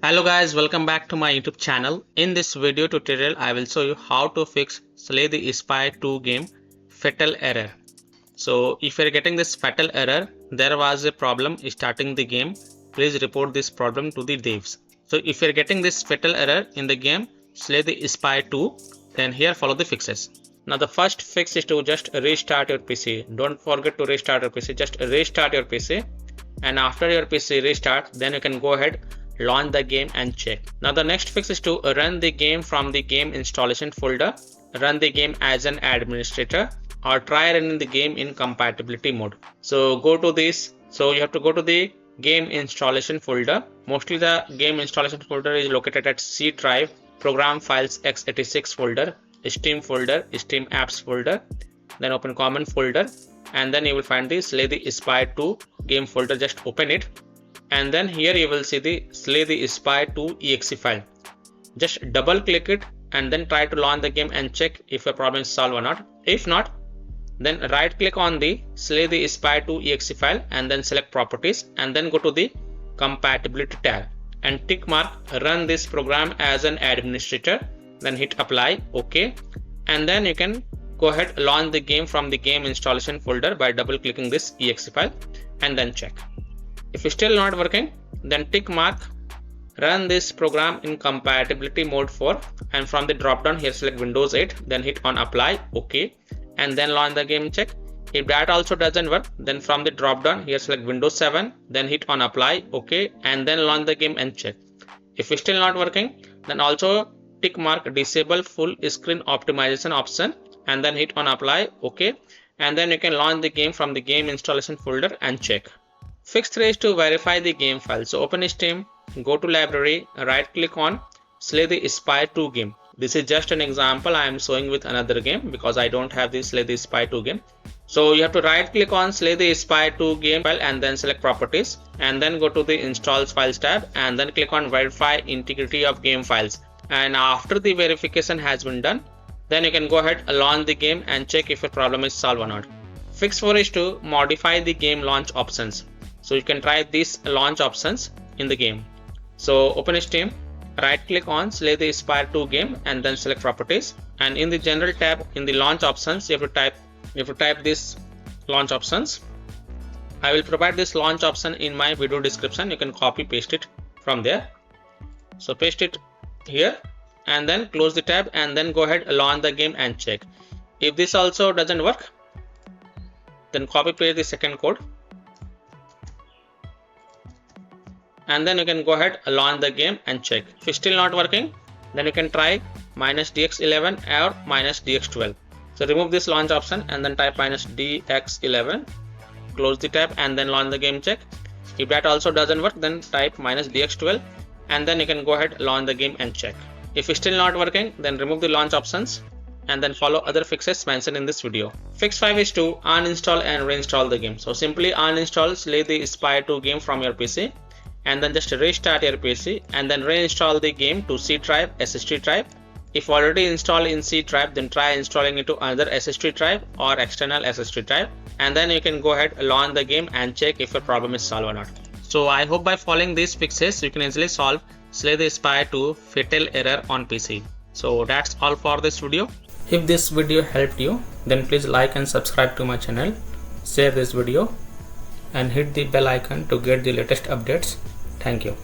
Hello guys, welcome back to my YouTube channel. In this video tutorial, I will show you how to fix Slay the Spire 2 game fatal error. So if you're getting this fatal error, there was a problem starting the game. Please report this problem to the devs. So if you're getting this fatal error in the game Slay the Spire 2, then here follow the fixes. Now the first fix is to just restart your PC. Don't forget to restart your PC. Just restart your PC. And after your PC restart, then you can go ahead, launch the game and check. Now the next fix is to run the game from the game installation folder, run the game as an administrator, or try running the game in compatibility mode. So go to this. So you have to go to the game installation folder. Mostly the game installation folder is located at C drive, program files x86 folder, Steam folder, Steam apps folder, then open common folder, and then you will find the Slay the Spire 2 game folder. Just open it, and then here you will see the Slay the Spire 2 exe file. Just double click it and then try to launch the game and check if your problem is solved or not. If not, then right click on the Slay the Spire 2 exe file and then select properties, and then go to the compatibility tab and tick mark run this program as an administrator, then hit apply, OK, and then you can go ahead, launch the game from the game installation folder by double clicking this exe file and then check. If it's still not working, then tick mark run this program in compatibility mode 4, and from the drop down here select Windows 8, then hit on apply, OK, and then launch the game, check. If that also doesn't work, then from the drop down here select Windows 7, then hit on apply, OK, and then launch the game and check. If it's still not working, then also tick mark disable full screen optimization option and then hit on apply, OK, and then you can launch the game from the game installation folder and check. Fix 3 is to verify the game file. So open Steam, go to library, right click on Slay the Spire 2 game. This is just an example I am showing with another game because I don't have this Slay the Spire 2 game. So you have to right click on Slay the Spire 2 game file and then select properties, and then go to the install files tab and then click on verify integrity of game files. And after the verification has been done, then you can go ahead, launch the game and check if your problem is solved or not. Fix 4 is to modify the game launch options. So you can try these launch options in the game. So open Steam, right click on Slay the Spire 2 game and then select properties, and in the general tab in the launch options you have to type this launch options. I will provide this launch option in my video description. You can copy paste it from there. So paste it here and then close the tab and then go ahead, launch the game and check. If this also doesn't work, then copy paste the second code and then you can go ahead, launch the game and check. If it's still not working, then you can try -dx11 or -dx12. So remove this launch option and then type -dx11, close the tab and then launch the game, check. If that also doesn't work, then type -dx12 and then you can go ahead, launch the game and check. If it's still not working, then remove the launch options and then follow other fixes mentioned in this video. Fix 5 is to uninstall and reinstall the game. So simply uninstall Slay the Spire 2 game from your PC and then just restart your PC and then reinstall the game to C drive, SSD drive. If already installed in C drive, then try installing it to another SSD drive or external SSD drive, and then you can go ahead, launch the game and check if your problem is solved or not. So I hope by following these fixes you can easily solve Slay the Spire 2 fatal error on PC. So that's all for this video. If this video helped you, then please like and subscribe to my channel, share this video and hit the bell icon to get the latest updates. Thank you.